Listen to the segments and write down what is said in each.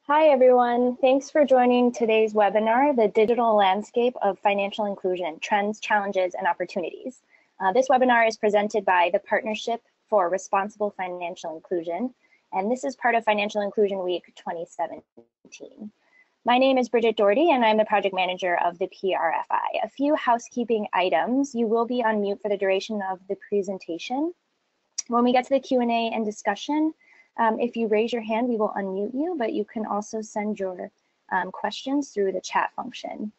Hi, everyone. Thanks for joining today's webinar, The Digital Landscape of Financial Inclusion, Trends, Challenges, and Opportunities. This webinar is presented by the Partnership for Responsible Financial Inclusion, and this is part of Financial Inclusion Week 2017. My name is Bridget Doherty, and I'm the project manager of the PRFI. A few housekeeping items. You will be on mute for the duration of the presentation. When we get to the Q&A and discussion, if you raise your hand, we will unmute you, but you can also send your questions through the chat function.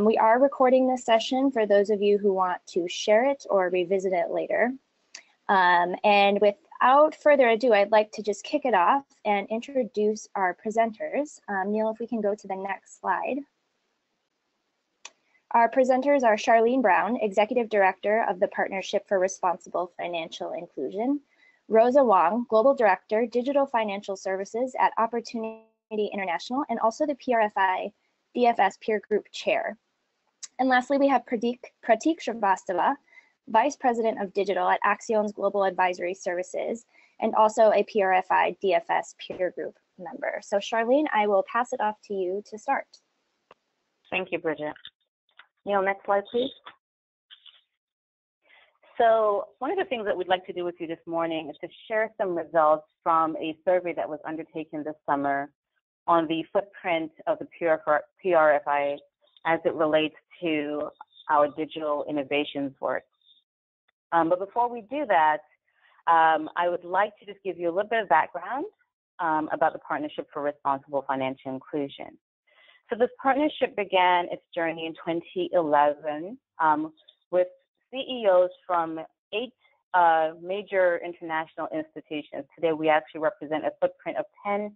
We are recording this session for those of you who want to share it or revisit it later. And without further ado, I'd like to just kick it off and introduce our presenters. Neil, if we can go to the next slide. Our presenters are Charlene Brown, Executive Director of the Partnership for Responsible Financial Inclusion, Rosa Wong, Global Director, Digital Financial Services at Opportunity International, and also the PRFI DFS Peer Group Chair. And lastly, we have Pratik Srivastava, Vice President of Digital at Axion's Global Advisory Services, and also a PRFI DFS Peer Group member. So Charlene, I will pass it off to you to start. Thank you, Bridget. Neil, next slide, please. So one of the things that we'd like to do with you this morning is to share some results from a survey that was undertaken this summer on the footprint of the PRFI as it relates to our digital innovations work. But before we do that, I would like to just give you a little bit of background about the Partnership for Responsible Financial Inclusion. So this partnership began its journey in 2011 with CEOs from 8 major international institutions. Today, we actually represent a footprint of 10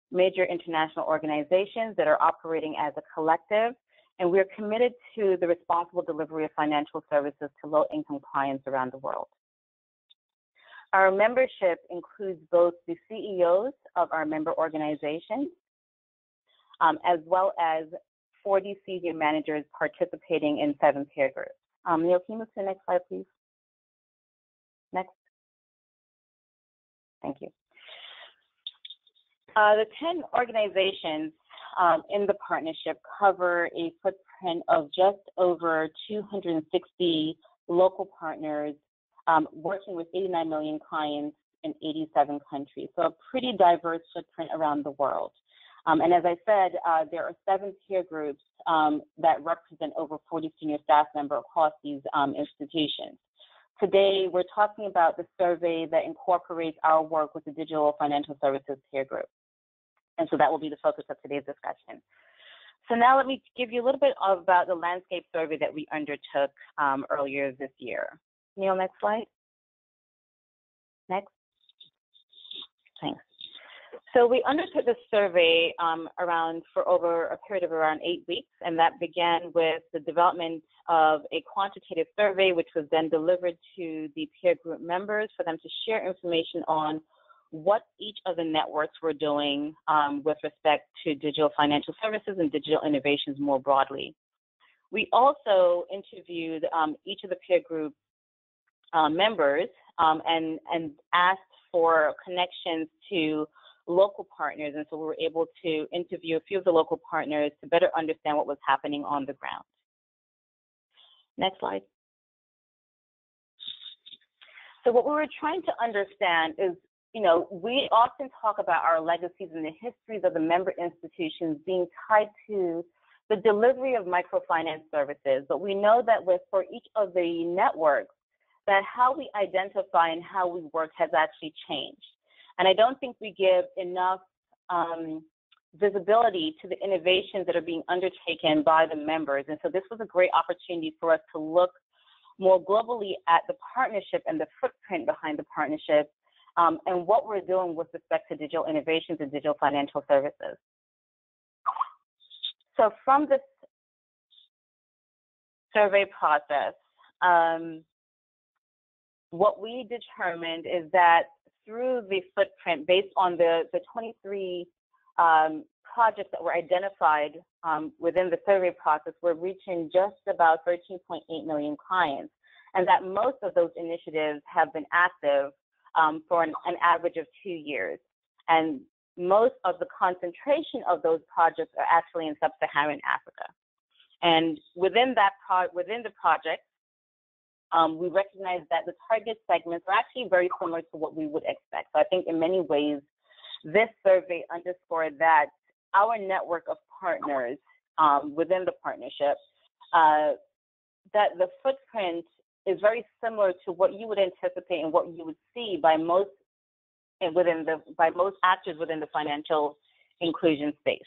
major international organizations that are operating as a collective, and we're committed to the responsible delivery of financial services to low-income clients around the world. Our membership includes both the CEOs of our member organizations, as well as 40 senior managers participating in 7 peer groups. Neil, can you move to the next slide, please? Next. Thank you. The 10 organizations in the partnership cover a footprint of just over 260 local partners working with 89 million clients in 87 countries. So a pretty diverse footprint around the world. And as I said, there are 7 peer groups that represent over 40 senior staff members across these institutions. Today, we're talking about the survey that incorporates our work with the Digital Financial Services Peer Group. And so that will be the focus of today's discussion. So now let me give you a little bit about the landscape survey that we undertook earlier this year. Neil, next slide. Next. Thanks. So we undertook this survey for over a period of around 8 weeks, and that began with the development of a quantitative survey, which was then delivered to the peer group members for them to share information on what each of the networks were doing with respect to digital financial services and digital innovations more broadly. We also interviewed each of the peer group members and asked for connections to local partners, and so we were able to interview a few of the local partners to better understand what was happening on the ground. Next slide. So what we were trying to understand is, we often talk about our legacies and the histories of the member institutions being tied to the delivery of microfinance services, but we know that for each of the networks, that how we identify and how we work has actually changed. And I don't think we give enough visibility to the innovations that are being undertaken by the members. And so this was a great opportunity for us to look more globally at the partnership and the footprint behind the partnership and what we're doing with respect to digital innovations and digital financial services. So from this survey process, what we determined is that through the footprint, based on the 23 projects that were identified within the survey process, we're reaching just about 13.8 million clients, and that most of those initiatives have been active for an average of 2 years. And most of the concentration of those projects are actually in sub-Saharan Africa. And within the project, we recognize that the target segments are actually very similar to what we would expect. So I think in many ways, this survey underscored that our network of partners within the partnership, that the footprint is very similar to what you would anticipate and what you would see by most actors within the financial inclusion space.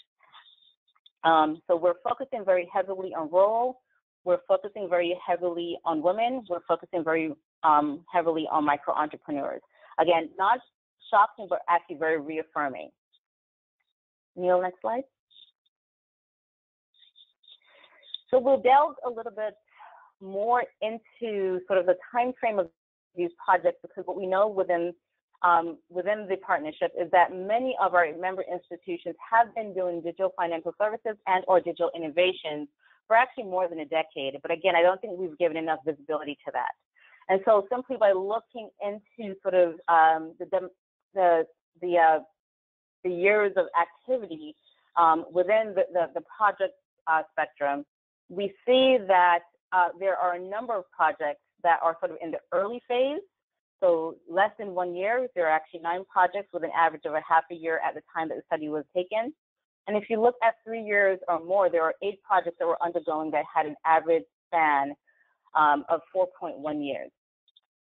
So we're focusing very heavily on rural. We're focusing very heavily on women. We're focusing very heavily on micro entrepreneurs. Again, not shocking, but actually very reaffirming. Neil, next slide. So we'll delve a little bit more into sort of the time frame of these projects, because what we know within the partnership is that many of our member institutions have been doing digital financial services and or digital innovations for actually more than a decade. But again, I don't think we've given enough visibility to that. And so simply by looking into sort of the years of activity within the project spectrum, we see that there are a number of projects that are sort of in the early phase. So less than 1 year, there are actually 9 projects with an average of a half a year at the time that the study was taken. And if you look at 3 years or more, there are 8 projects that were undergoing that had an average span of 4.1 years.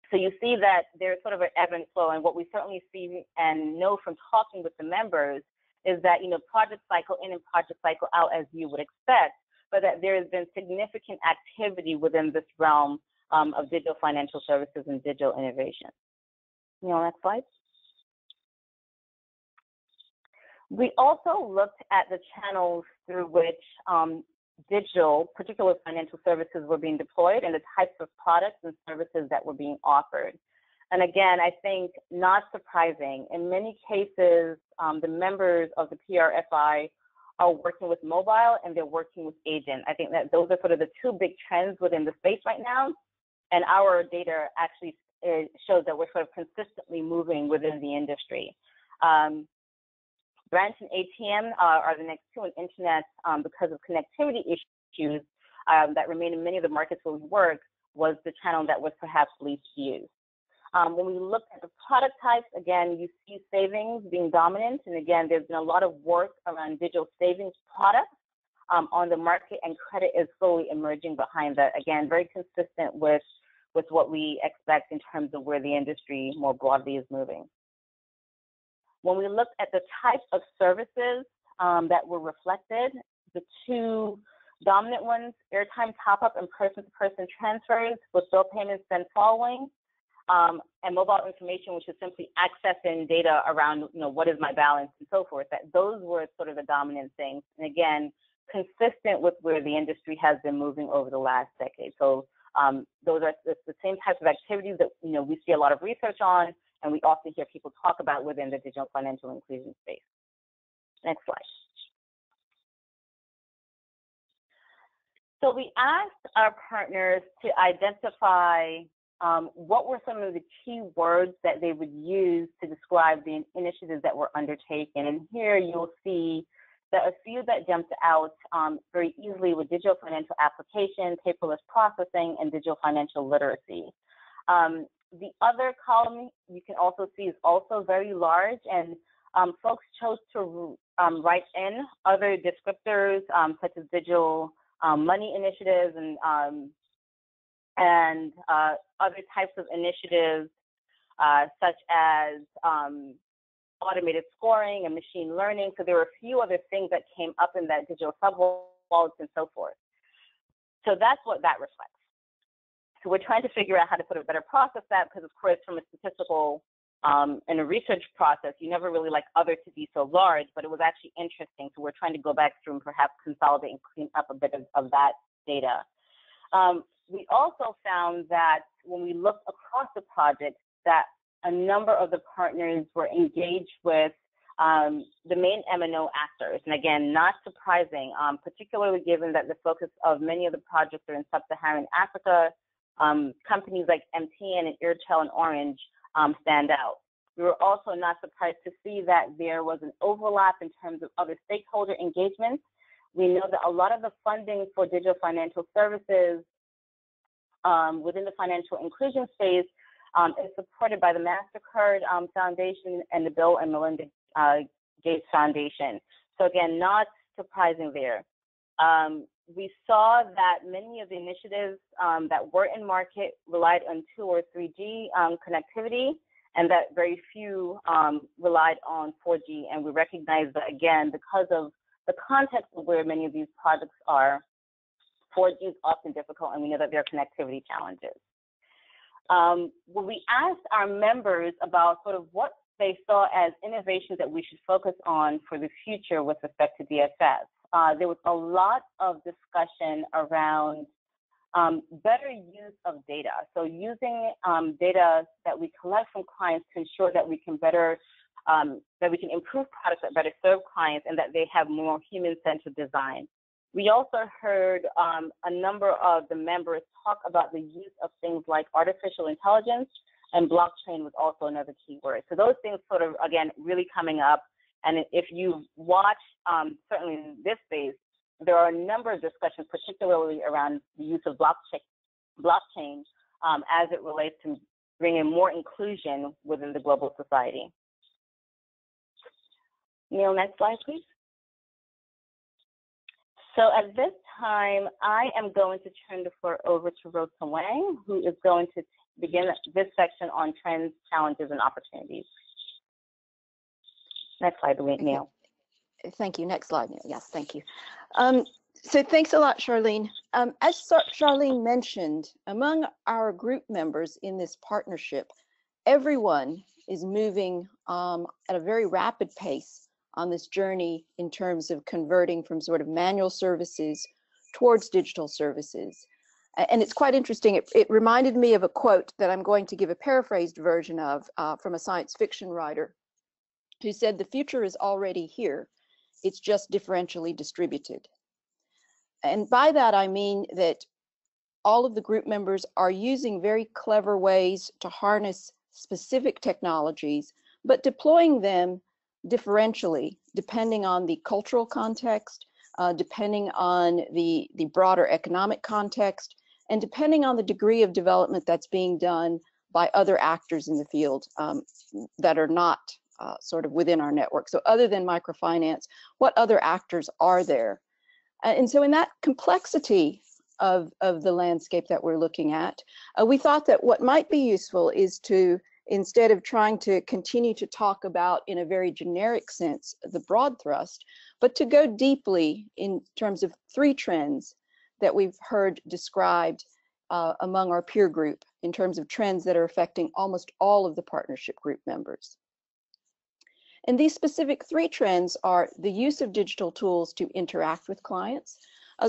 So you see that there's sort of an ebb and flow. And what we certainly see and know from talking with the members is that, project cycle in and project cycle out as you would expect, but that there has been significant activity within this realm of digital financial services and digital innovation. Next slide. We also looked at the channels through which digital, particular financial services were being deployed and the types of products and services that were being offered. And again, I think not surprising, in many cases, the members of the PRFI are working with mobile and they're working with agent. I think that those are sort of the 2 big trends within the space right now. And our data actually shows that we're sort of consistently moving within the industry. Branch and ATM are the next 2, and internet, because of connectivity issues that remain in many of the markets where we work, was the channel that was perhaps least used. When we look at the product types, again, you see savings being dominant. And again, there's been a lot of work around digital savings products on the market, and credit is slowly emerging behind that. Again, very consistent with what we expect in terms of where the industry more broadly is moving. When we look at the types of services that were reflected, the 2 dominant ones, airtime top-up and person-to-person transfers, with bill payments then following, and mobile information, which is simply accessing data around, what is my balance and so forth, that those were sort of the dominant things. And again, consistent with where the industry has been moving over the last decade. So those are the same types of activities that, we see a lot of research on, and we often hear people talk about within the digital financial inclusion space. Next slide. So we asked our partners to identify what were some of the key words that they would use to describe the initiatives that were undertaken. And here you'll see that a few that jumped out very easily were digital financial application, paperless processing, and digital financial literacy. The other column you can also see is also very large, and folks chose to write in other descriptors such as digital money initiatives and other types of initiatives such as automated scoring and machine learning. So there were a few other things that came up in that digital sub-wallets and so forth. So that's what that reflects. So we're trying to figure out how to sort of better process that, because of course from a statistical and a research process, you never really like others to be so large, but it was actually interesting. So we're trying to go back through and perhaps consolidate and clean up a bit of that data. We also found that when we looked across the project, that a number of the partners were engaged with the main M&O actors. And again, not surprising, particularly given that the focus of many of the projects are in sub-Saharan Africa. Companies like MTN and Airtel and Orange stand out. We were also not surprised to see that there was an overlap in terms of other stakeholder engagements. We know that a lot of the funding for digital financial services within the financial inclusion space is supported by the MasterCard Foundation and the Bill and Melinda Gates Foundation. So again, not surprising there. We saw that many of the initiatives that were in market relied on 2 or 3G connectivity, and that very few relied on 4G. And we recognize that, again, because of the context of where many of these projects are, 4G is often difficult, and we know that there are connectivity challenges. When we asked our members about sort of what they saw as innovations that we should focus on for the future with respect to DFS, there was a lot of discussion around better use of data. So using data that we collect from clients to ensure that we can better, that we can improve products that better serve clients and that they have more human-centered design. We also heard a number of the members talk about the use of things like artificial intelligence, and blockchain was also another key word. So those things sort of, again, really coming up. And if you watch, certainly in this space, there are a number of discussions, particularly around the use of blockchain as it relates to bringing more inclusion within the global society. Neil, next slide, please. So at this time, I am going to turn the floor over to Rosa Wang, who is going to begin this section on trends, challenges, and opportunities. Next slide, Neil. Thank you. Next slide, Neil. Yes, thank you. So thanks a lot, Charlene. As Charlene mentioned, among our group members in this partnership, everyone is moving at a very rapid pace on this journey in terms of converting from sort of manual services towards digital services. And it's quite interesting. It reminded me of a quote that I'm going to give a paraphrased version of from a science fiction writer who said, "The future is already here. It's just differentially distributed." And by that, I mean that all of the group members are using very clever ways to harness specific technologies, but deploying them differentially, depending on the cultural context, depending on the broader economic context, and depending on the degree of development that's being done by other actors in the field that are not sort of within our network. So other than microfinance, what other actors are there? And so in that complexity of the landscape that we're looking at, we thought that what might be useful is to, instead of trying to continue to talk about in a very generic sense the broad thrust, but to go deeply in terms of 3 trends that we've heard described among our peer group in terms of trends that are affecting almost all of the partnership group members. And these specific 3 trends are the use of digital tools to interact with clients.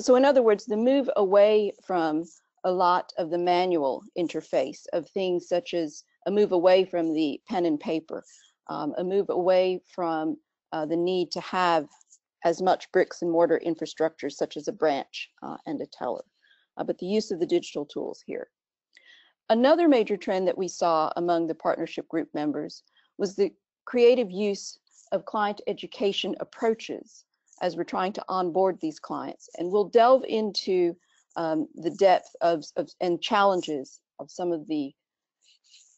So in other words, the move away from a lot of the manual interface of things such as a move away from the pen and paper, a move away from the need to have as much bricks and mortar infrastructure such as a branch and a teller, but the use of the digital tools here. Another major trend that we saw among the partnership group members was the creative use of client education approaches as we're trying to onboard these clients. And we'll delve into the depth and challenges of some of the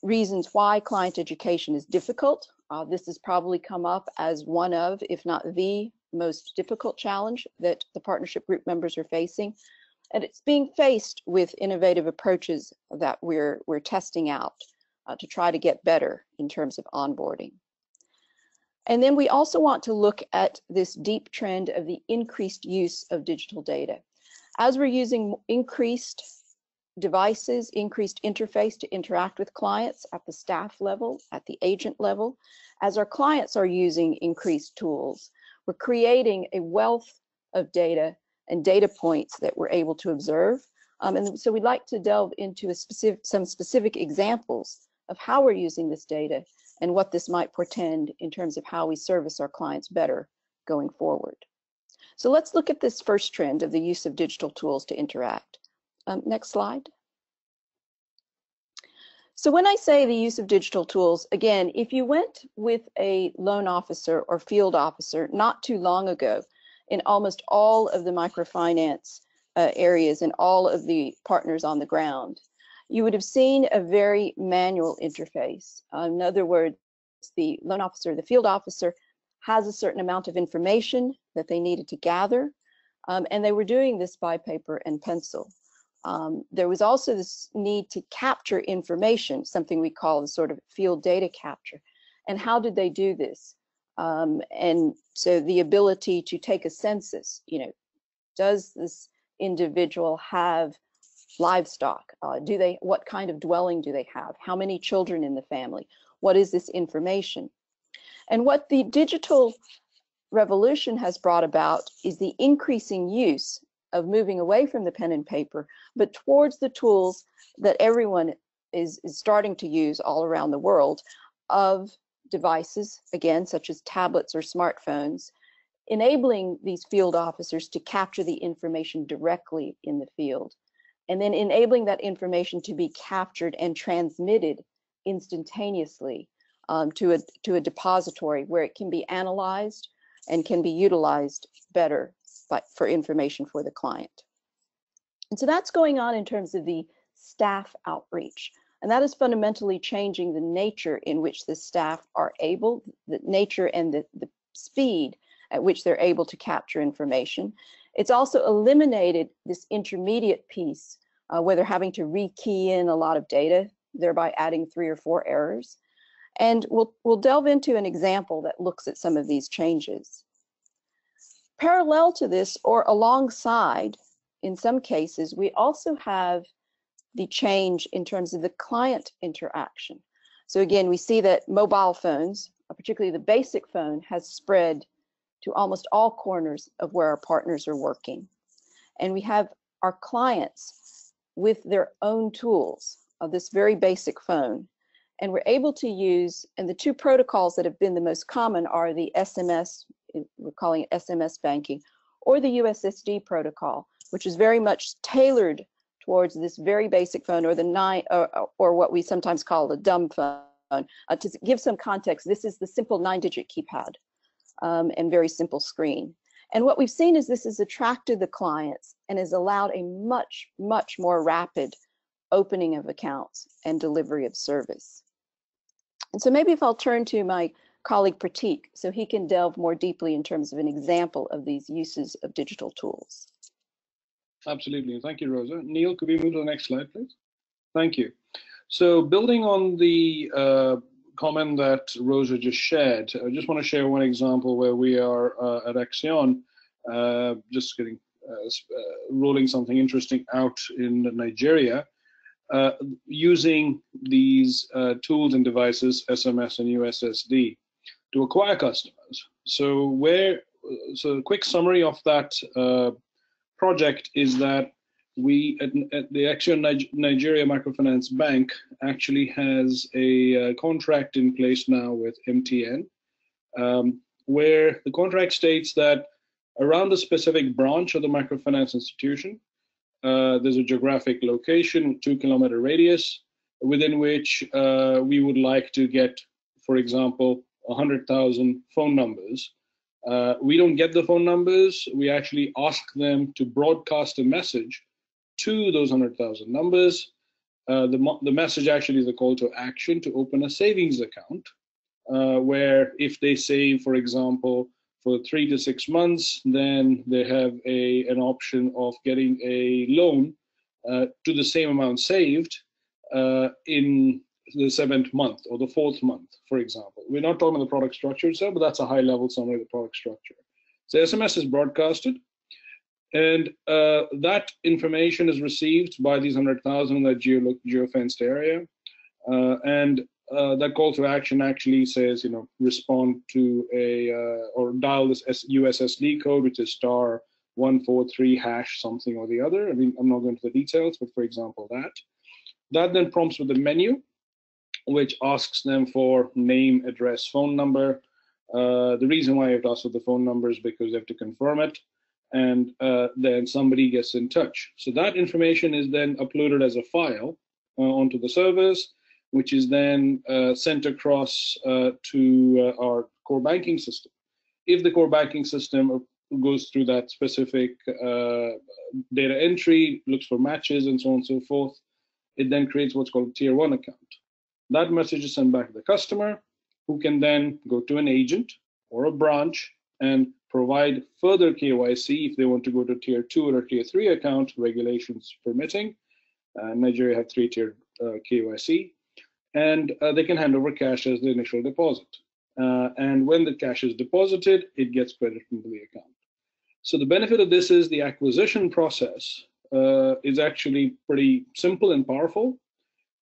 reasons why client education is difficult. This has probably come up as one of, if not the most difficult challenge that the partnership group members are facing. And it's being faced with innovative approaches that we're testing out to try to get better in terms of onboarding. And then we also want to look at this deep trend of the increased use of digital data. As we're using increased devices, increased interface to interact with clients at the staff level, at the agent level, as our clients are using increased tools, we're creating a wealth of data and data points that we're able to observe. And so we'd like to delve into some specific examples of how we're using this data and what this might portend in terms of how we service our clients better going forward. So let's look at this first trend of the use of digital tools to interact. Next slide. So when I say the use of digital tools, again, if you went with a loan officer or field officer not too long ago, in almost all of the microfinance areas and all of the partners on the ground, you would have seen a very manual interface. In other words, the loan officer, the field officer, has a certain amount of information that they needed to gather, and they were doing this by paper and pencil. There was also this need to capture information, something we call the sort of field data capture. And how did they do this? And so the ability to take a census, does this individual have livestock? What kind of dwelling do they have? How many children in the family? What is this information? And what the digital revolution has brought about is the increasing use of moving away from the pen and paper, but towards the tools that everyone is starting to use all around the world, of devices, again, such as tablets or smartphones, enabling these field officers to capture the information directly in the field, and then enabling that information to be captured and transmitted instantaneously to a depository where it can be analyzed and can be utilized better for information for the client. And so that's going on in terms of the staff outreach. And that is fundamentally changing the nature in which the staff are able, the nature and the speed at which they're able to capture information. It's also eliminated this intermediate piece where they're having to re-key in a lot of data, thereby adding 3 or 4 errors. And we'll delve into an example that looks at some of these changes. Parallel to this, or alongside, in some cases, we also have the change in terms of the client interaction. So again, we see that mobile phones, particularly the basic phone, has spread to almost all corners of where our partners are working. And we have our clients with their own tools of this very basic phone. And we're able to use, and the 2 protocols that have been the most common are the SMS, we're calling it SMS banking, or the USSD protocol, which is very much tailored towards this very basic phone, or or what we sometimes call the dumb phone. To give some context, this is the simple 9-digit keypad and very simple screen. And what we've seen is this has attracted the clients and has allowed a much, much more rapid opening of accounts and delivery of service. And so maybe if I'll turn to my colleague Pratik, so he can delve more deeply in terms of an example of these uses of digital tools. Absolutely. Thank you, Rosa. Neil, could we move to the next slide, please? Thank you. So building on the comment that Rosa just shared, I just want to share one example where we are at Axion, just getting rolling something interesting out in Nigeria, using these tools and devices, SMS and USSD, to acquire customers. So a quick summary of that project is that we at the Axion Nigeria Microfinance Bank actually has a contract in place now with MTN, where the contract states that around a specific branch of the microfinance institution, there's a geographic location, 2-kilometer radius, within which we would like to get, for example, 100,000 phone numbers. We don't get the phone numbers. We actually ask them to broadcast a message to those 100,000 numbers. The message actually is a call to action to open a savings account, where if they save, for example, for 3 to 6 months, then they have an option of getting a loan to the same amount saved in the 7th month or the 4th month, for example. We're not talking about the product structure itself, but that's a high-level summary of the product structure. So SMS is broadcasted, and that information is received by these 100,000 in that geofenced area, and that call to action actually says, respond to or dial this USSD code, which is *143# something or the other. I mean, I'm not going into the details, but for example, that then prompts with the menu, which asks them for name, address, phone number. The reason why you have to ask for the phone number is because they have to confirm it, and then somebody gets in touch. So that information is then uploaded as a file onto the servers, which is then sent across to our core banking system. If the core banking system goes through that specific data entry, looks for matches and so on and so forth, it then creates what's called a tier 1 account. That message is sent back to the customer, who can then go to an agent or a branch and provide further KYC if they want to go to tier 2 or tier 3 account, regulations permitting. Nigeria have 3-tiered KYC, and they can hand over cash as the initial deposit. And when the cash is deposited, it gets credited into the account. So the benefit of this is the acquisition process is actually pretty simple and powerful.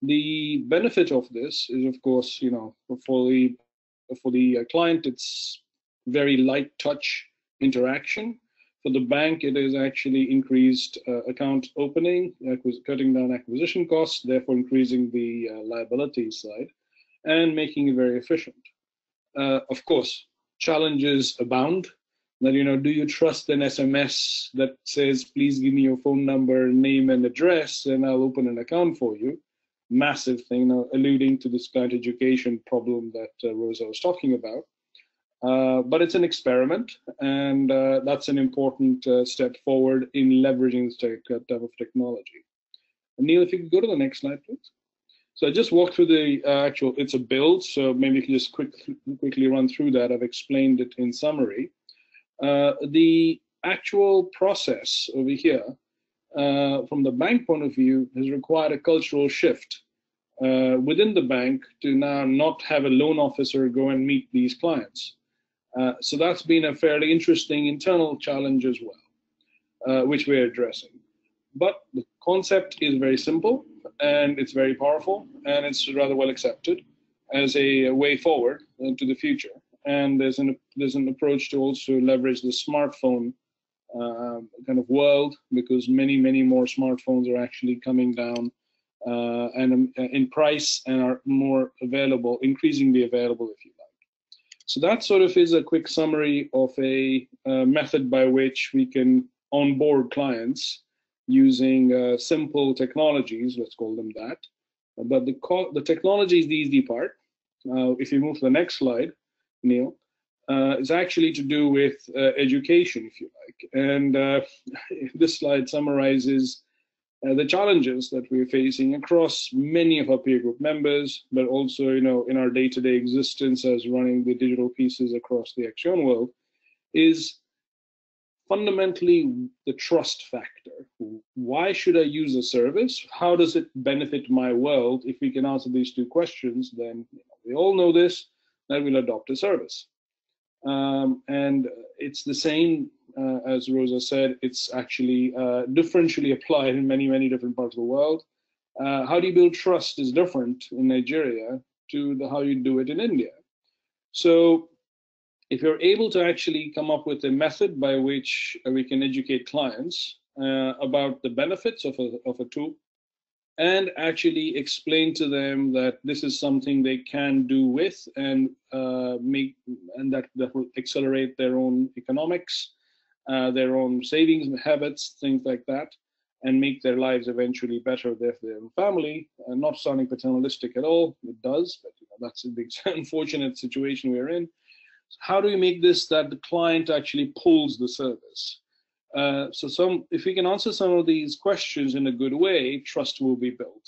The benefit of this is, of course, for the client, it's very light touch interaction. For the bank, it is actually increased account opening, cutting down acquisition costs, therefore increasing the liability side, and making it very efficient. Of course, challenges abound. That, do you trust an SMS that says, please give me your phone number, name, and address, and I'll open an account for you? Massive thing, alluding to this client education problem that Rosa was talking about. But it's an experiment, and that's an important step forward in leveraging this type of technology. And Neil, if you could go to the next slide, please. So I just walked through the it's a build, so maybe you can just quickly run through that. I've explained it in summary. The actual process over here, from the bank point of view, has required a cultural shift within the bank to now not have a loan officer go and meet these clients. So that's been a fairly interesting internal challenge as well, which we're addressing. But the concept is very simple, and it's very powerful, and it's rather well accepted as a way forward into the future. And there's an approach to also leverage the smartphone kind of world, because many more smartphones are actually coming down and in price and are more available, increasingly available, if you like. So that sort of is a quick summary of a method by which we can onboard clients using simple technologies, let's call them that. But the technology is the easy part. If you move to the next slide, Neil, is actually to do with education, if you like. And this slide summarizes the challenges that we're facing across many of our peer group members, but also, in our day-to-day existence as running the digital pieces across the Axion world, is fundamentally the trust factor. Why should I use a service? How does it benefit my world? If we can answer these two questions, then we all know this, that we'll adopt a service. And it's the same, as Rosa said, it's actually differentially applied in many different parts of the world. How do you build trust is different in Nigeria to how you do it in India. So if you're able to actually come up with a method by which we can educate clients about the benefits of a tool, and actually explain to them that this is something they can do with and that will accelerate their own economics, their own savings habits, things like that, and make their lives eventually better there for their own family. Not sounding paternalistic at all, it does, but that's a big unfortunate situation we're in. How do we make this that the client actually pulls the service? If we can answer some of these questions in a good way, trust will be built.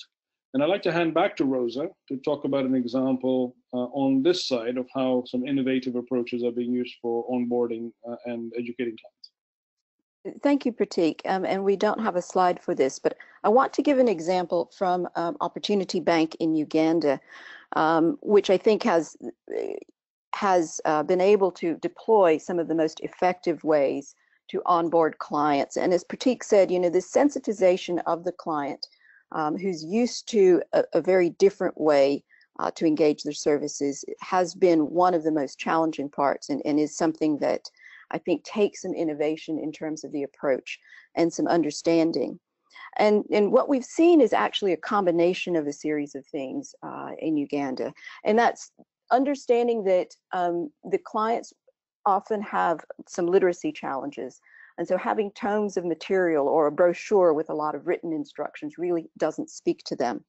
And I'd like to hand back to Rosa to talk about an example on this side of how some innovative approaches are being used for onboarding and educating clients. Thank you, Pratik. And we don't have a slide for this, but I want to give an example from Opportunity Bank in Uganda, which I think has been able to deploy some of the most effective ways to onboard clients. And as Pratik said, this sensitization of the client who's used to a very different way to engage their services has been one of the most challenging parts, and is something that I think takes some innovation in terms of the approach and some understanding. And what we've seen is actually a combination of a series of things in Uganda. And that's understanding that the clients often have some literacy challenges. And so having tomes of material or a brochure with a lot of written instructions really doesn't speak to them.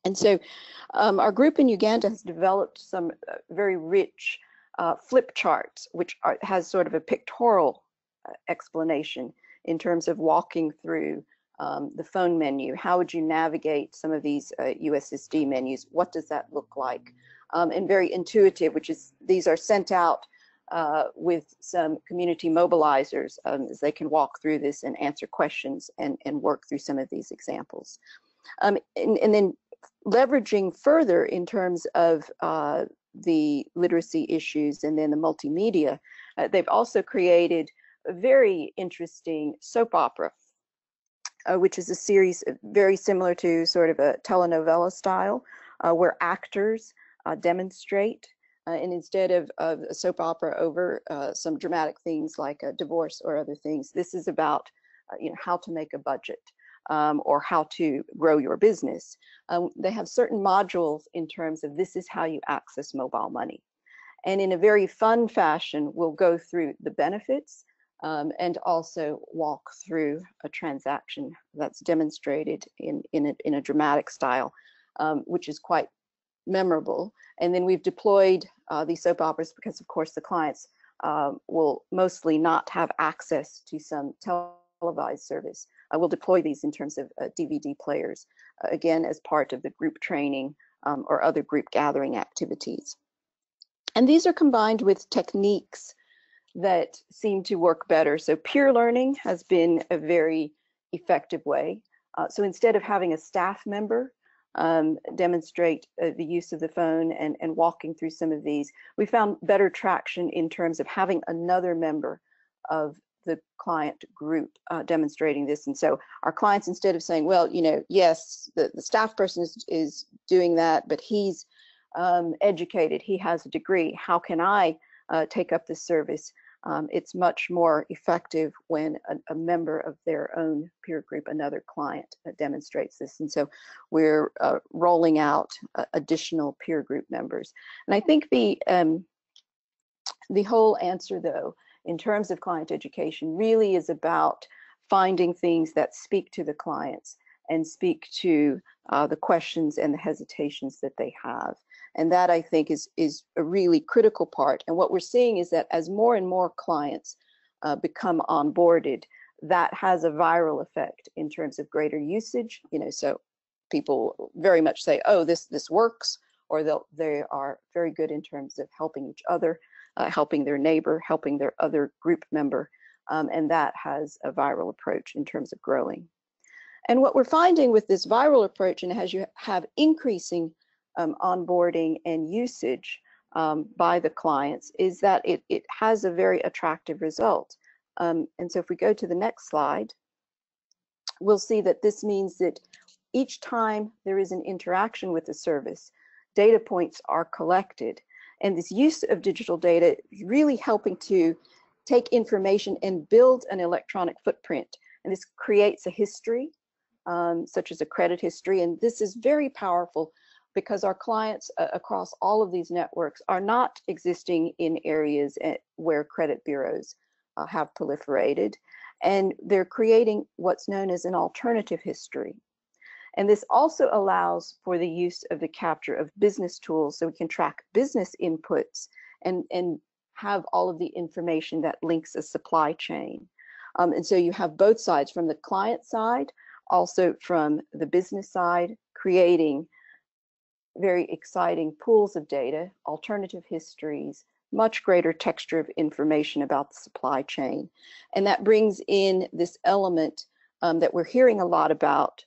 And so our group in Uganda has developed some very rich flip charts, which has sort of a pictorial explanation in terms of walking through the phone menu. How would you navigate some of these USSD menus? What does that look like? And very intuitive, which is these are sent out with some community mobilizers as they can walk through this and answer questions and work through some of these examples. And then leveraging further in terms of the literacy issues and then the multimedia, they've also created a very interesting soap opera, which is a series very similar to sort of a telenovela style, where actors demonstrate, and instead of a soap opera over some dramatic things like a divorce or other things, this is about how to make a budget or how to grow your business. They have certain modules in terms of this is how you access mobile money. And in a very fun fashion, we'll go through the benefits and also walk through a transaction that's demonstrated in a dramatic style, which is quite memorable. And then we've deployed these soap operas because, of course, the clients will mostly not have access to some televised service. We'll deploy these in terms of DVD players, again, as part of the group training or other group gathering activities. And these are combined with techniques that seem to work better. So peer learning has been a very effective way. So instead of having a staff member demonstrate the use of the phone and walking through some of these, we found better traction in terms of having another member of the client group demonstrating this. And so our clients, instead of saying, well, yes, the staff person is doing that, but he's educated, he has a degree, how can I take up this service? It's much more effective when a member of their own peer group, another client, demonstrates this. And so we're rolling out additional peer group members. And I think the whole answer, though, in terms of client education really is about finding things that speak to the clients and speak to the questions and the hesitations that they have. And that, I think, is a really critical part. And what we're seeing is that as more and more clients become onboarded, that has a viral effect in terms of greater usage. So people very much say, oh, this works, or they are very good in terms of helping each other, helping their neighbor, helping their other group member. And that has a viral approach in terms of growing. And what we're finding with this viral approach, and as you have increasing onboarding and usage by the clients, is that it has a very attractive result. And so if we go to the next slide, we'll see that this means that each time there is an interaction with the service, data points are collected. And this use of digital data is really helping to take information and build an electronic footprint. And this creates a history, such as a credit history. And this is very powerful because our clients across all of these networks are not existing in areas where credit bureaus have proliferated. And they're creating what's known as an alternative history. And this also allows for the use of the capture of business tools, so we can track business inputs and have all of the information that links a supply chain. And so you have both sides, from the client side, also from the business side, creating very exciting pools of data, alternative histories, much greater texture of information about the supply chain. And that brings in this element that we're hearing a lot about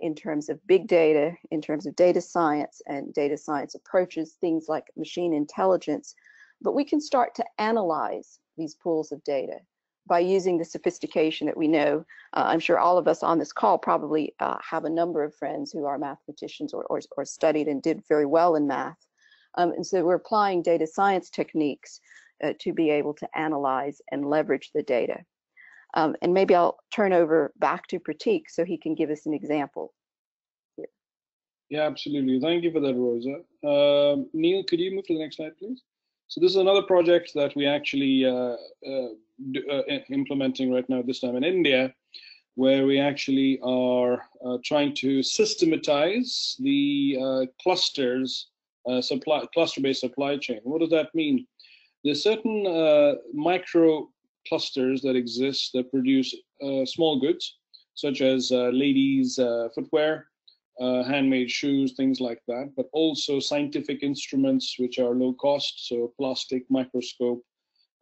in terms of big data, in terms of data science and data science approaches, things like machine intelligence. But we can start to analyze these pools of data by using the sophistication that we know. I'm sure all of us on this call probably have a number of friends who are mathematicians or studied and did very well in math. And so we're applying data science techniques to be able to analyze and leverage the data. And maybe I'll turn over back to Pratik so he can give us an example here. Yeah, absolutely. Thank you for that, Rosa. Neil, could you move to the next slide, please? So this is another project that we actually implementing right now, this time in India. where we actually are trying to systematize the clusters, cluster-based supply chain. What does that mean? There's certain micro clusters that exist that produce small goods, such as ladies' footwear, handmade shoes, things like that, but also scientific instruments which are low cost, so plastic microscope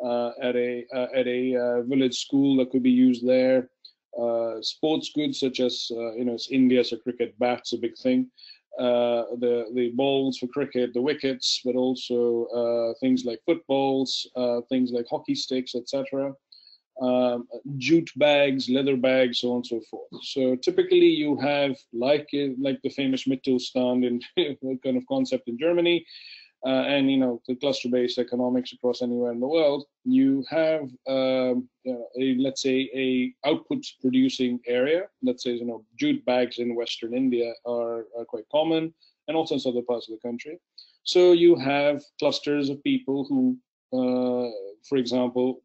at a village school that could be used there. Sports goods such as it's India, so cricket bats a big thing. The balls for cricket, the wickets, but also things like footballs, things like hockey sticks, etc. Jute bags, leather bags, so on and so forth. So typically you have like the famous Mittelstand in kind of concept in Germany, and the cluster-based economics across anywhere in the world. You have let's say a output producing area. Let's say jute bags in Western India are quite common, and also in other parts of the country. So you have clusters of people who, for example,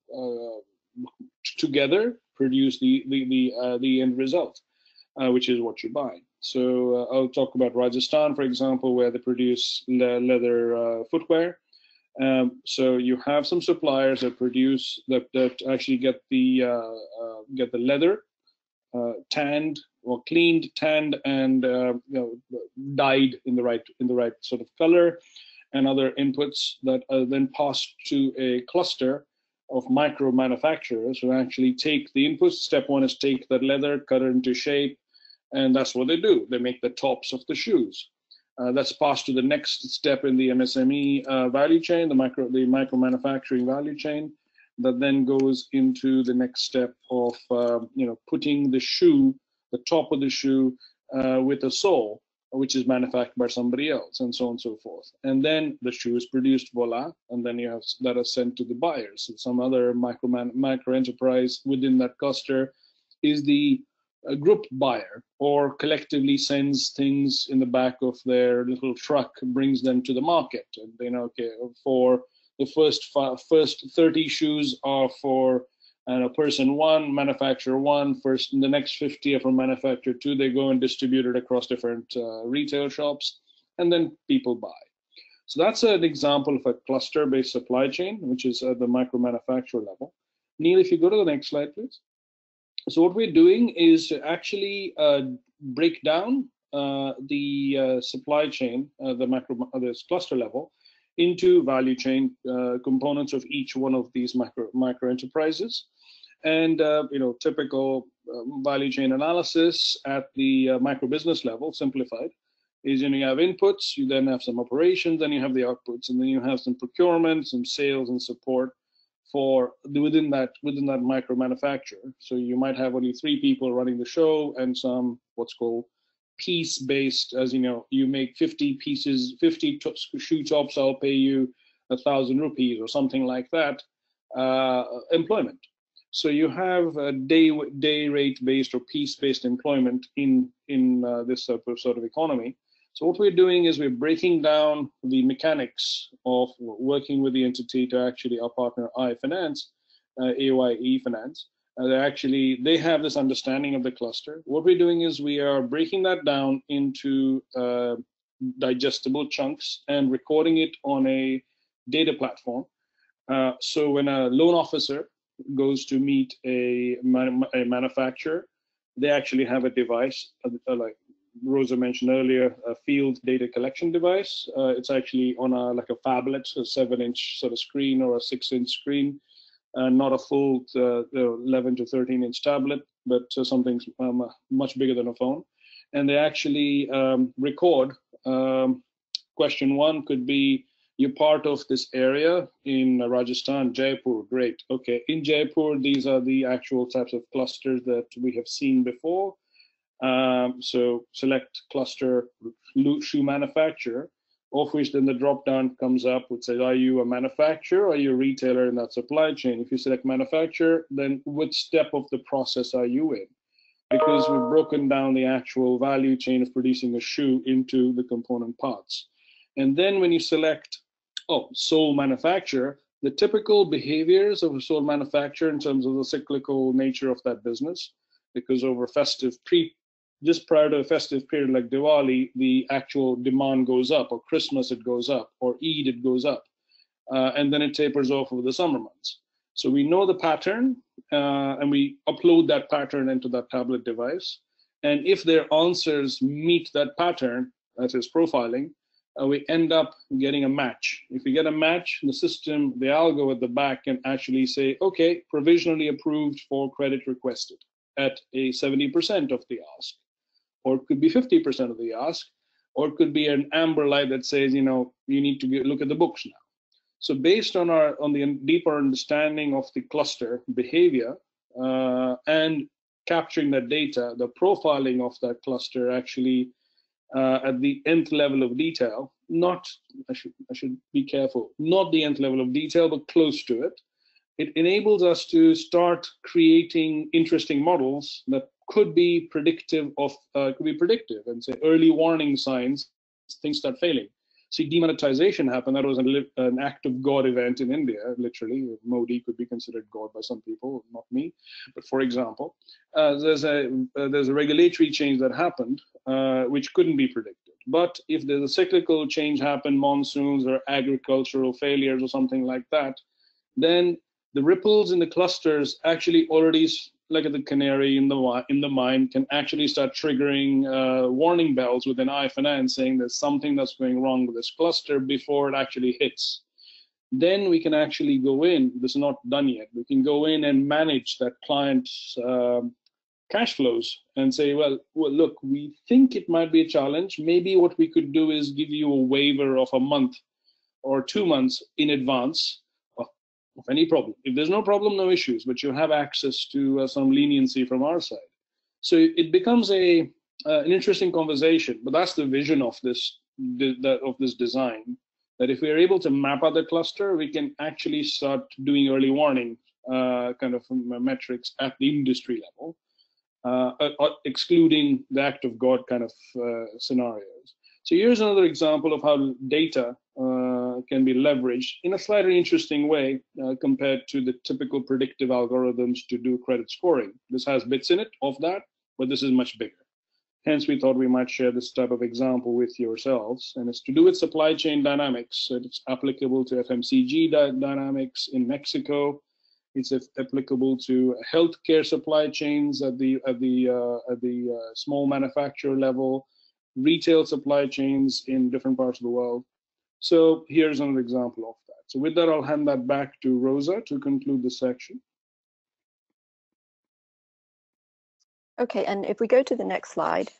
together produce the end result, which is what you buy. So I'll talk about Rajasthan, for example, where they produce leather footwear. So you have some suppliers that produce that actually get the leather tanned or cleaned, tanned, and dyed in the right sort of color, and other inputs that are then passed to a cluster of micro manufacturers who actually take the inputs. Step one is take that leather, cut it into shape, and that's what they do. They make the tops of the shoes. That's passed to the next step in the MSME value chain, the micro manufacturing value chain, that then goes into the next step of putting the shoe, the top of the shoe, with a sole, which is manufactured by somebody else, and so on and so forth. And then the shoe is produced, voila, and then you have that are sent to the buyers. So some other micro enterprise within that cluster is the group buyer, or collectively sends things in the back of their little truck, brings them to the market, and okay, for the first 30 shoes are for person one, manufacturer one, first, and the next 50 are from manufacturer two. They go and distribute it across different retail shops, and then people buy. So that's an example of a cluster-based supply chain, which is at the micro manufacturer level. Neil, if you go to the next slide, please. So what we're doing is to actually break down the supply chain, this cluster level, into value chain components of each one of these micro enterprises. And typical value chain analysis at the micro business level, simplified, is you have inputs, you then have some operations, then you have the outputs, and then you have some procurement, some sales, and support for within that micro manufacturer. So you might have only 3 people running the show, and some what's called piece-based, as you make 50 pieces, 50 shoe tops, I'll pay you 1,000 rupees or something like that, employment. So you have a day rate based or piece-based employment in this sort of economy. So what we're doing is we're breaking down the mechanics of working with the entity to actually our partner iFinance, AOIE Finance. They have this understanding of the cluster. What we're doing is we are breaking that down into digestible chunks and recording it on a data platform. So when a loan officer goes to meet a manufacturer, they actually have a device, like Rosa mentioned earlier, a field data collection device. It's actually on like a phablet, a 7-inch sort of screen or a 6-inch screen. Not a full 11 to 13-inch tablet, but something much bigger than a phone. And they actually record. Question 1 could be, you're part of this area in Rajasthan, Jaipur, great. Okay, in Jaipur, these are the actual types of clusters that we have seen before. So select cluster shoe manufacturer, of which then the drop down comes up, which says, are you a manufacturer or are you a retailer in that supply chain? If you select manufacturer, then which step of the process are you in? Because we've broken down the actual value chain of producing a shoe into the component parts. And then when you select, sole manufacturer, the typical behaviors of a sole manufacturer in terms of the cyclical nature of that business because over just prior to a festive period like Diwali, the actual demand goes up, or Christmas it goes up, or Eid it goes up, and then it tapers off over the summer months. So we know the pattern, and we upload that pattern into that tablet device. And if their answers meet that pattern, that is profiling, we end up getting a match. If we get a match, the system, the algo at the back can actually say, okay, provisionally approved for credit requested at a 70% of the ask, or it could be 50% of the ask, or it could be an amber light that says, you need to look at the books now. So based on the deeper understanding of the cluster behavior and capturing that data, the profiling of that cluster actually at the nth level of detail, I should be careful, not the nth level of detail, but close to it. It enables us to start creating interesting models that could be predictive and say early warning signs, things start failing. See demonetization happen. That was an act of God event in India, literally. Modi could be considered God by some people, not me. But for example, there's a regulatory change that happened, which couldn't be predicted. But if there's a cyclical change happen, monsoons or agricultural failures or something like that, then the ripples in the clusters actually already, like at the canary in the mine, can actually start triggering warning bells within iFinance saying there's something that's going wrong with this cluster before it actually hits. Then we can actually go in, this is not done yet, we can go in and manage that client's cash flows and say, well, look, we think it might be a challenge. Maybe what we could do is give you a waiver of a month or 2 months in advance of any problem. If there's no problem, no issues, but you have access to some leniency from our side. So it becomes an interesting conversation, but that's the vision of this design, that if we are able to map out the cluster, we can actually start doing early warning kind of metrics at the industry level, excluding the act of God kind of scenarios. So here's another example of how data can be leveraged in a slightly interesting way compared to the typical predictive algorithms to do credit scoring. This has bits in it of that, but this is much bigger. Hence, we thought we might share this type of example with yourselves. And it's to do with supply chain dynamics. So it's applicable to FMCG dynamics in Mexico. It's applicable to healthcare supply chains at the small manufacturer level, retail supply chains in different parts of the world. So here's another example of that. So with that, I'll hand that back to Rosa to conclude the section. Okay, and if we go to the next slide.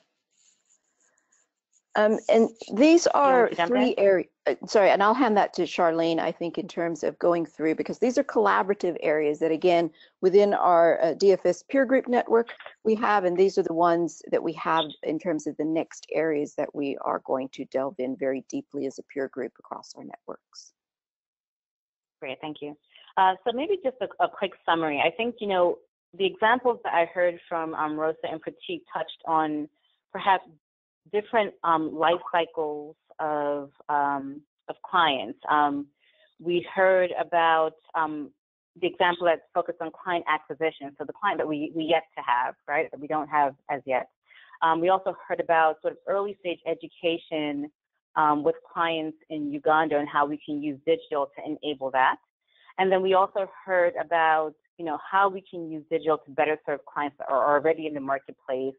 And these are three areas, sorry, and I'll hand that to Charlene, I think, in terms of going through, because these are collaborative areas that, again, within our DFS peer group network we have, and these are the ones that we have in terms of the next areas that we are going to delve in very deeply as a peer group across our networks. Great, thank you. So maybe just a quick summary. I think, the examples that I heard from Rosa and Pratik touched on perhaps different life cycles of clients. We heard about the example that's focused on client acquisition, so the client that we yet to have, right, that we don't have as yet. We also heard about sort of early stage education with clients in Uganda and how we can use digital to enable that. And then we also heard about, how we can use digital to better serve clients that are already in the marketplace,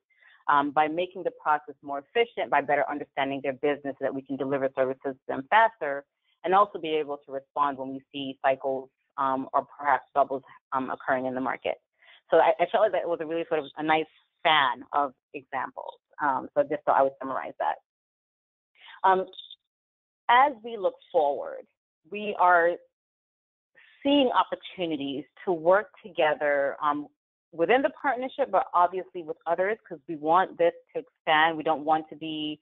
by making the process more efficient, by better understanding their business so that we can deliver services to them faster, and also be able to respond when we see cycles or perhaps bubbles occurring in the market. So I felt like that was a really sort of a nice span of examples. So just so I would summarize that. As we look forward, we are seeing opportunities to work together within the partnership, but obviously with others, because we want this to expand. We don't want to be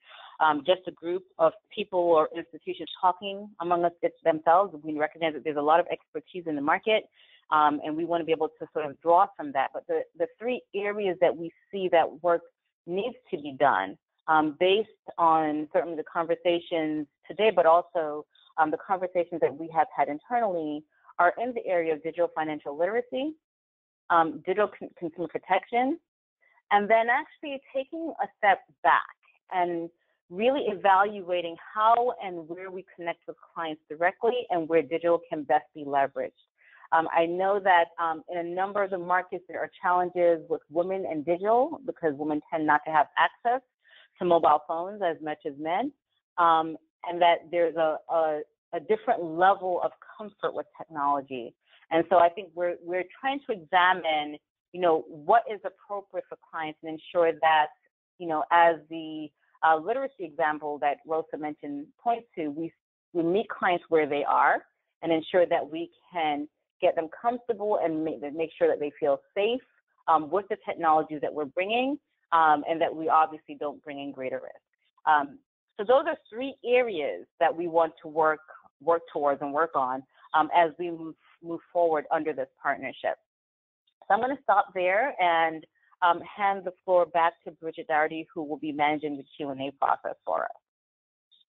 just a group of people or institutions talking among us themselves. We recognize that there's a lot of expertise in the market, and we want to be able to sort of draw from that. But the three areas that we see that work needs to be done based on certainly the conversations today, but also the conversations that we have had internally are in the area of digital financial literacy, digital consumer protection, and then actually taking a step back and really evaluating how and where we connect with clients directly and where digital can best be leveraged. I know that in a number of the markets, there are challenges with women and digital because women tend not to have access to mobile phones as much as men, and that there's a different level of comfort with technology. And so I think we're trying to examine, what is appropriate for clients and ensure that, as the literacy example that Rosa mentioned points to, we meet clients where they are and ensure that we can get them comfortable and make sure that they feel safe with the technologies that we're bringing, and that we obviously don't bring in greater risk. So those are 3 areas that we want to work towards and work on as we move forward under this partnership. So I'm going to stop there and hand the floor back to Bridget Dougherty, who will be managing the Q&A process for us.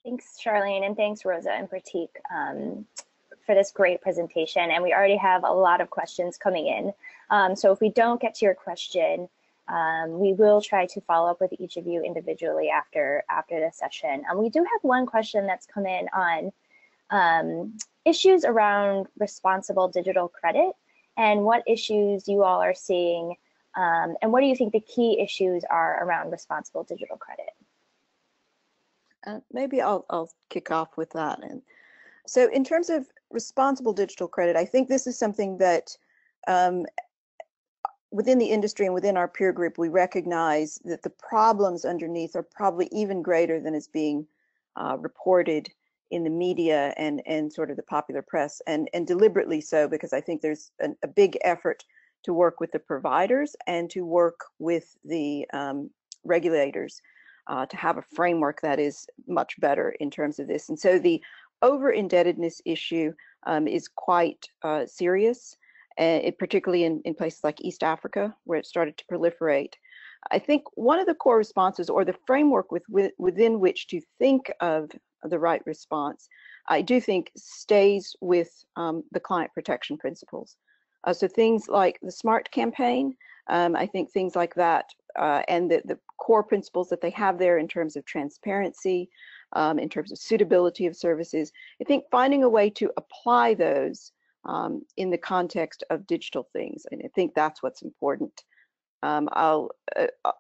Thanks, Charlene, and thanks, Rosa and Pratik, for this great presentation. And we already have a lot of questions coming in. So if we don't get to your question, we will try to follow up with each of you individually after the session. We do have one question that's come in on issues around responsible digital credit and what issues you all are seeing, and what do you think the key issues are around responsible digital credit? Maybe I'll kick off with that. And so in terms of responsible digital credit, I think this is something that within the industry and within our peer group, we recognize that the problems underneath are probably even greater than is being reported in the media and sort of the popular press, and deliberately so, because I think there's a big effort to work with the providers and to work with the regulators to have a framework that is much better in terms of this. And so the over-indebtedness issue is quite serious, particularly in places like East Africa, where it started to proliferate. I think one of the core responses, or the framework within which to think of the right response, I do think stays with the client protection principles. So things like the SMART campaign, I think things like that, and the core principles that they have there in terms of transparency, in terms of suitability of services, I think finding a way to apply those in the context of digital things, and I think that's what's important. I'll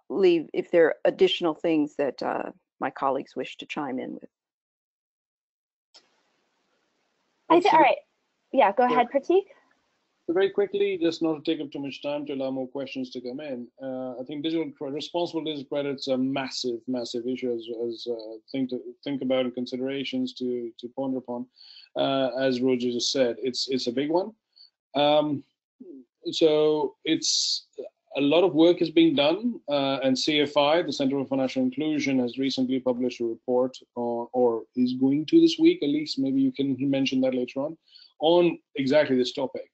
leave if there are additional things that my colleagues wish to chime in with. All right. Yeah, go ahead, Pratik. Very quickly, just not to take up too much time to allow more questions to come in. I think responsible digital credit's a massive, massive issue as thing to think about and considerations to ponder upon. As Roger just said, it's a big one. So it's a lot of work is being done, and CFI, the Center for Financial Inclusion, has recently published a report or is going to this week, at least. Maybe you can mention that later on exactly this topic.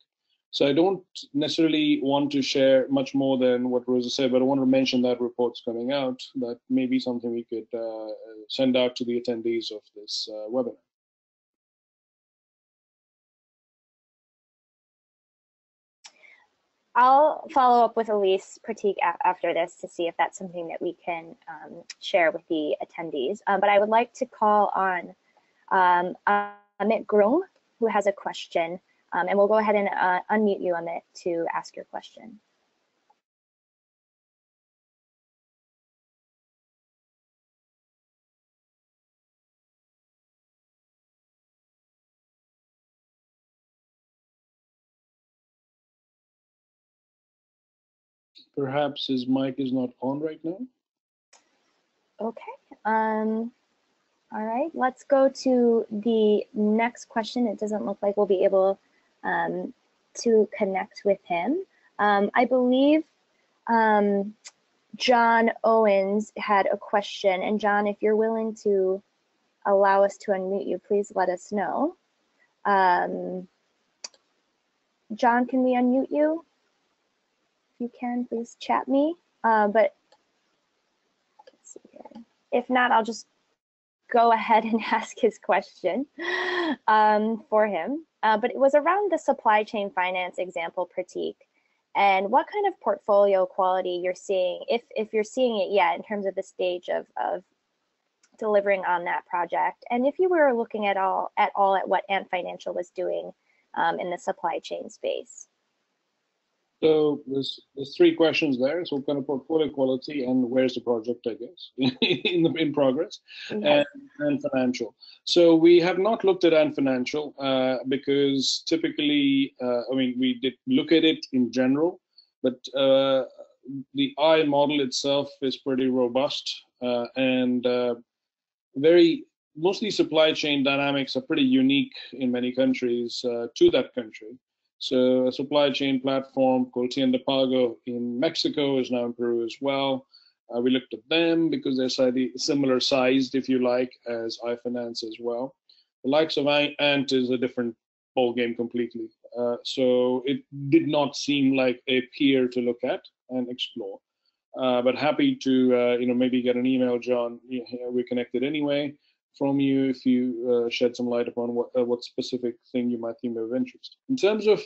So I don't necessarily want to share much more than what Rosa said, but I want to mention that report's coming out. That may be something we could send out to the attendees of this webinar. I'll follow up with Elise, Pratik, after this to see if that's something that we can share with the attendees. But I would like to call on Amit Groom, who has a question, and we'll go ahead and unmute you, Amit, to ask your question. Perhaps his mic is not on right now. Okay. All right, let's go to the next question. It doesn't look like we'll be able to connect with him. I believe John Owens had a question. And John, if you're willing to allow us to unmute you, please let us know. John, can we unmute you? If you can, please chat me. But let's see here. If not, I'll just go ahead and ask his question for him. But it was around the supply chain finance example, Pratik. and what kind of portfolio quality you're seeing, if you're seeing it yet, in terms of the stage of delivering on that project, and if you were looking at all at what Ant Financial was doing in the supply chain space. So there's three questions there. So kind of portfolio quality and where's the project, I guess, in progress, Yes. and financial. So we have not looked at Ant Financial because typically, I mean, we did look at it in general, but the I model itself is pretty robust and mostly supply chain dynamics are pretty unique in many countries to that country. So a supply chain platform called Tienda Pago in Mexico is now in Peru as well. We looked at them because they're slightly similar sized, if you like, as iFinance as well. The likes of Ant is a different ballgame completely. So it did not seem like a peer to look at and explore. But happy to maybe get an email, John. We're connected anyway from you if you shed some light upon what specific thing you might think of interest. In terms of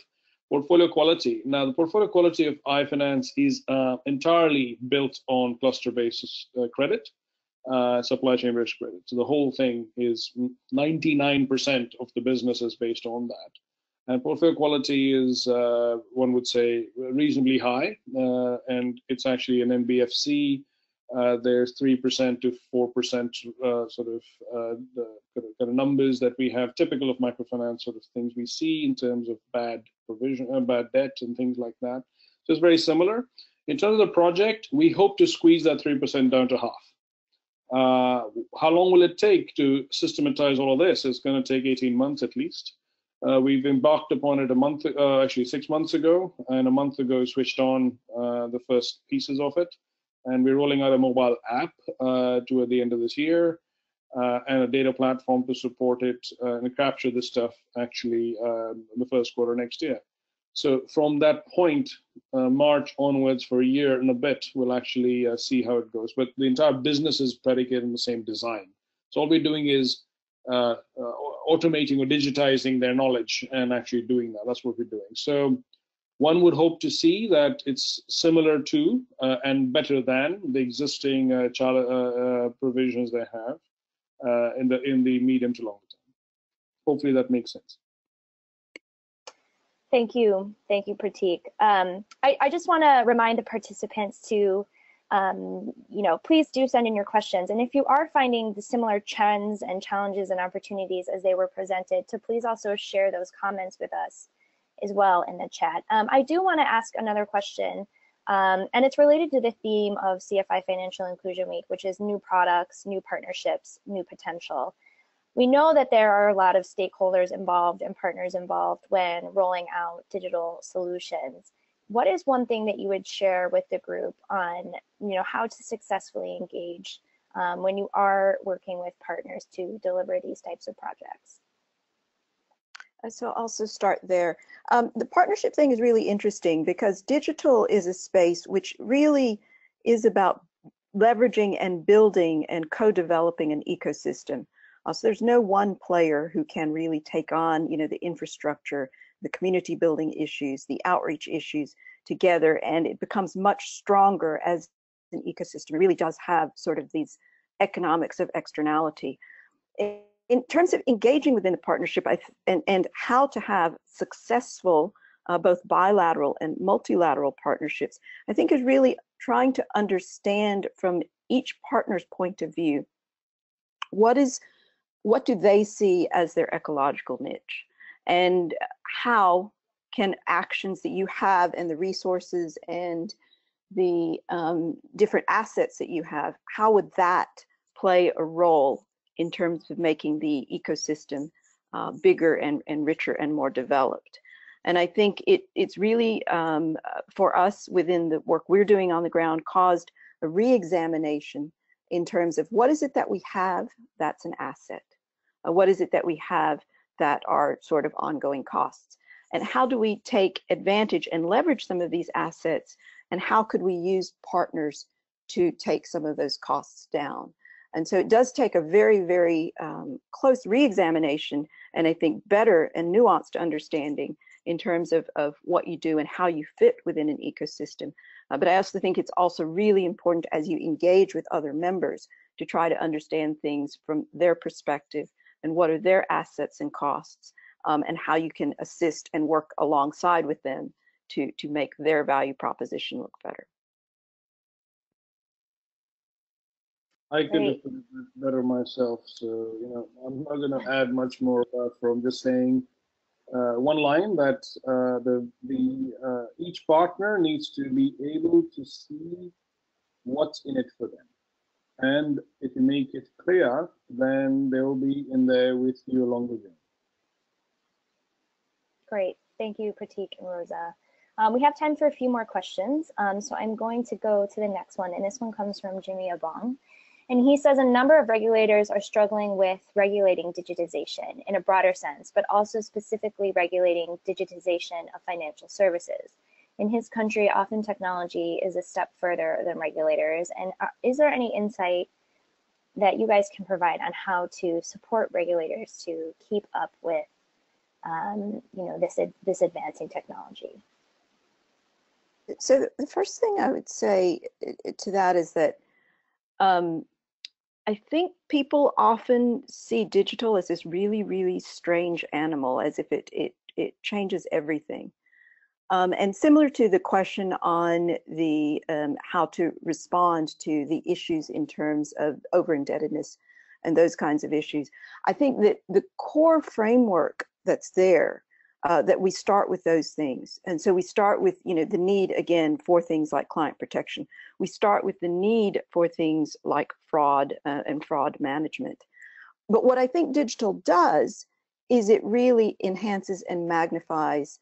portfolio quality, now the portfolio quality of iFinance is entirely built on cluster basis credit, supply chain risk credit. So the whole thing is 99% of the business is based on that. And portfolio quality is, one would say, reasonably high, and it's actually an NBFC. There's 3% to 4% the kind of numbers that we have, typical of microfinance sort of things we see in terms of bad provision, bad debt, and things like that. So it's very similar. In terms of the project, we hope to squeeze that 3% down to half. How long will it take to systematize all of this? It's going to take 18 months at least. We've embarked upon it actually 6 months ago, and a month ago switched on the first pieces of it. And we're rolling out a mobile app toward the end of this year and a data platform to support it and capture this stuff actually in the first quarter next year. So from that point, March onwards for a year and a bit, we'll actually see how it goes. But the entire business is predicated on the same design. So all we're doing is automating or digitizing their knowledge and actually doing that. That's what we're doing. So one would hope to see that it's similar to and better than the existing provisions they have in the medium to long term. Hopefully that makes sense. Thank you, Prateek. I just want to remind the participants to, please do send in your questions. And if you are finding the similar trends and challenges and opportunities as they were presented, to please also share those comments with us as well in the chat. I do want to ask another question, and it's related to the theme of CFI Financial Inclusion Week, which is new products, new partnerships, new potential. We know that there are a lot of stakeholders involved and partners involved when rolling out digital solutions. What is one thing that you would share with the group on, how to successfully engage when you are working with partners to deliver these types of projects? So I'll also start there. The partnership thing is really interesting because digital is a space which really is about leveraging and building and co-developing an ecosystem. So there's no one player who can really take on, the infrastructure, the community building issues, the outreach issues together, and it becomes much stronger as an ecosystem. It really does have sort of these economics of externality. In terms of engaging within the partnership and how to have successful both bilateral and multilateral partnerships, I think is really trying to understand from each partner's point of view, what do they see as their ecological niche, and how can actions that you have and the resources and the different assets that you have, how would that play a role in terms of making the ecosystem bigger and richer and more developed? And I think it's really, for us within the work we're doing on the ground, caused a re-examination in terms of what is it that we have that's an asset? What is it that we have that are sort of ongoing costs? And how do we take advantage and leverage some of these assets? And how could we use partners to take some of those costs down? And so it does take a very, very close re-examination, and I think better and nuanced understanding in terms of what you do and how you fit within an ecosystem. But I also think it's also really important as you engage with other members to try to understand things from their perspective and what are their assets and costs, and how you can assist and work alongside with them to make their value proposition look better. I could have put it better myself, so I'm not going to add much more apart from just saying one line that each partner needs to be able to see what's in it for them, and if you make it clear, then they'll be in there with you along the journey. Great, thank you, Pratik and Rosa. We have time for a few more questions, so I'm going to go to the next one, and this one comes from Jimmy Abong. And he says a number of regulators are struggling with regulating digitization in a broader sense, but also specifically regulating digitization of financial services. In his country, often technology is a step further than regulators. And is there any insight that you guys can provide on how to support regulators to keep up with this advancing technology? So the first thing I would say to that is that I think people often see digital as this really, really strange animal, as if it changes everything. And similar to the question on the how to respond to the issues in terms of over-indebtedness and those kinds of issues, I think that the core framework that's there, that we start with those things. And so we start with the need, again, for things like client protection. We start with the need for things like fraud and fraud management. But what I think digital does is it really enhances and magnifies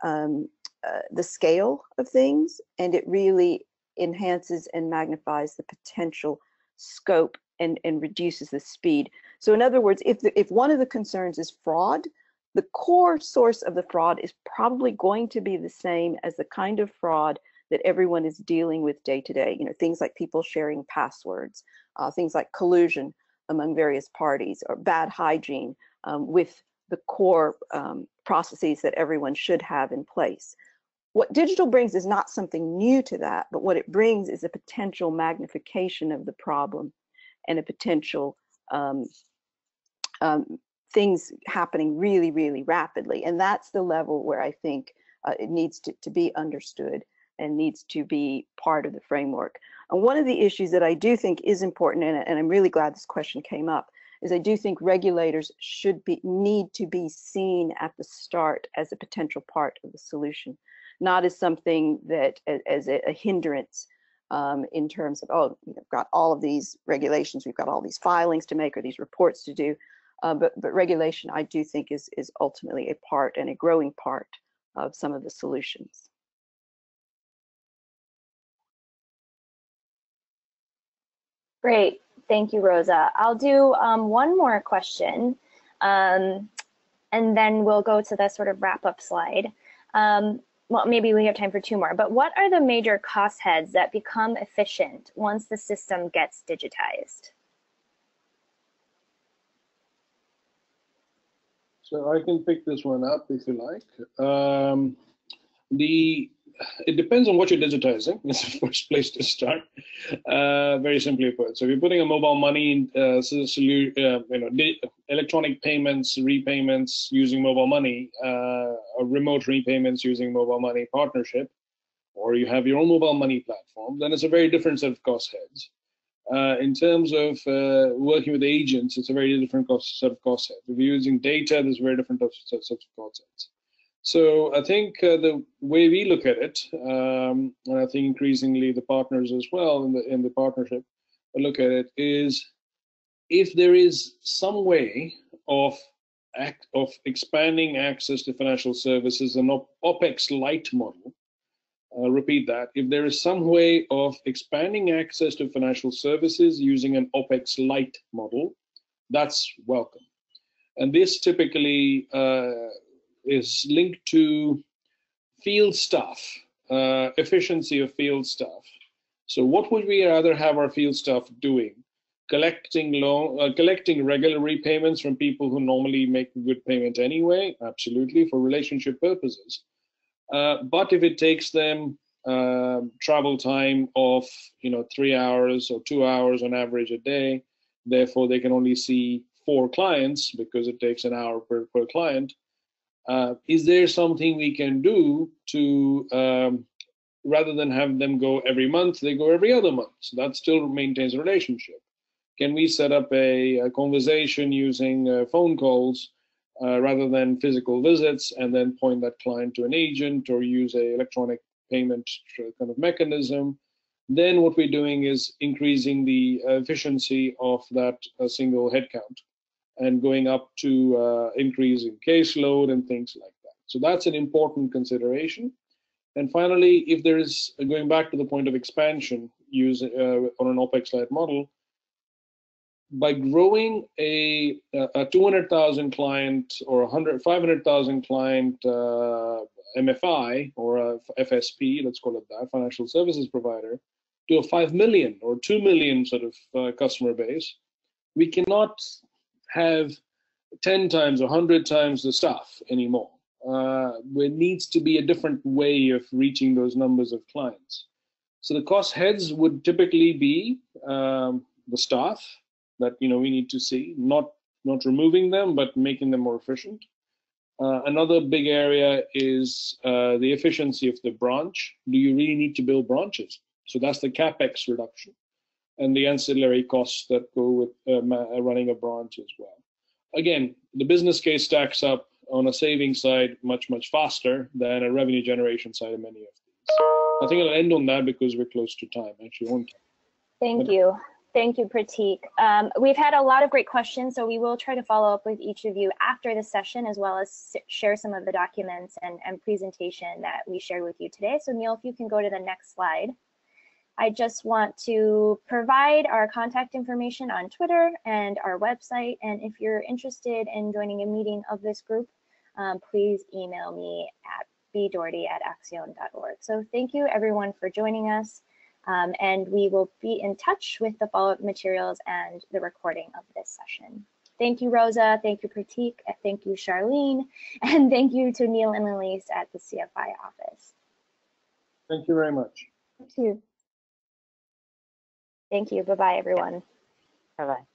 the scale of things, and it really enhances and magnifies the potential scope and reduces the speed. So in other words, if one of the concerns is fraud, the core source of the fraud is probably going to be the same as the kind of fraud that everyone is dealing with day to day. Things like people sharing passwords, things like collusion among various parties, or bad hygiene with the core processes that everyone should have in place. What digital brings is not something new to that, but what it brings is a potential magnification of the problem and a potential things happening really, really rapidly. And that's the level where I think it needs to be understood and needs to be part of the framework. And one of the issues that I do think is important, and I'm really glad this question came up, is I do think regulators need to be seen at the start as a potential part of the solution, not as something that as a hindrance in terms of, oh, we've got all of these regulations, we've got all these filings to make or these reports to do. But regulation, I do think, is ultimately a part and a growing part of some of the solutions. Great, thank you, Rosa. I'll do one more question, and then we'll go to the sort of wrap-up slide. Well, maybe we have time for two more, but what are the major cost heads that become efficient once the system gets digitized? So I can pick this one up if you like. It depends on what you're digitizing. It's the first place to start. Very simply put. So if you're putting a mobile money, electronic payments, repayments using mobile money, or remote repayments using mobile money partnership, or you have your own mobile money platform, then it's a very different set of cost heads. In terms of working with agents, it's a very different set of cost heads. If you're using data, there's a very different set of cost heads. So I think the way we look at it, and I think increasingly the partners as well in the partnership look at it, is if there is some way of expanding access to financial services, an OPEX light model. I'll repeat that. If there is some way of expanding access to financial services using an OPEX light model, that's welcome. And this typically is linked to field staff, efficiency of field staff. So what would we rather have our field staff doing? collecting regular repayments from people who normally make a good payment anyway, absolutely, for relationship purposes. But if it takes them travel time of 3 hours or 2 hours on average a day, therefore they can only see 4 clients because it takes an hour per client. Is there something we can do to rather than have them go every month, they go every other month? So that still maintains a relationship. Can we set up a conversation using phone calls rather than physical visits, and then point that client to an agent or use a electronic payment kind of mechanism? Then what we're doing is increasing the efficiency of that single headcount and going up to increasing caseload and things like that. So that's an important consideration. And finally, if there is, going back to the point of expansion on an OPEX-light model, by growing a 200,000 client or 500,000 client MFI or a FSP, let's call it that, financial services provider, to a 5 million or 2 million sort of customer base, we cannot have 10 times or 100 times the staff anymore. There needs to be a different way of reaching those numbers of clients. So the cost heads would typically be the staff that we need to see, not removing them, but making them more efficient. Another big area is the efficiency of the branch. Do you really need to build branches? So that's the CapEx reduction and the ancillary costs that go with running a branch as well. Again, the business case stacks up on a saving side much faster than a revenue generation side of many of these. I think I'll end on that because we're close to time, actually on time. Thank you. Thank you, Pratik. We've had a lot of great questions, so we will try to follow up with each of you after the session, as well as share some of the documents and presentation that we shared with you today. So Neil, if you can go to the next slide. I just want to provide our contact information on Twitter and our website. And if you're interested in joining a meeting of this group, please email me at bdoherty@axion.org. So thank you everyone for joining us. And we will be in touch with the follow-up materials and the recording of this session. Thank you, Rosa. Thank you, Pratik. Thank you, Charlene. And thank you to Neil and Elise at the CFI office. Thank you very much. Thank you. Thank you. Bye-bye, everyone. Bye-bye.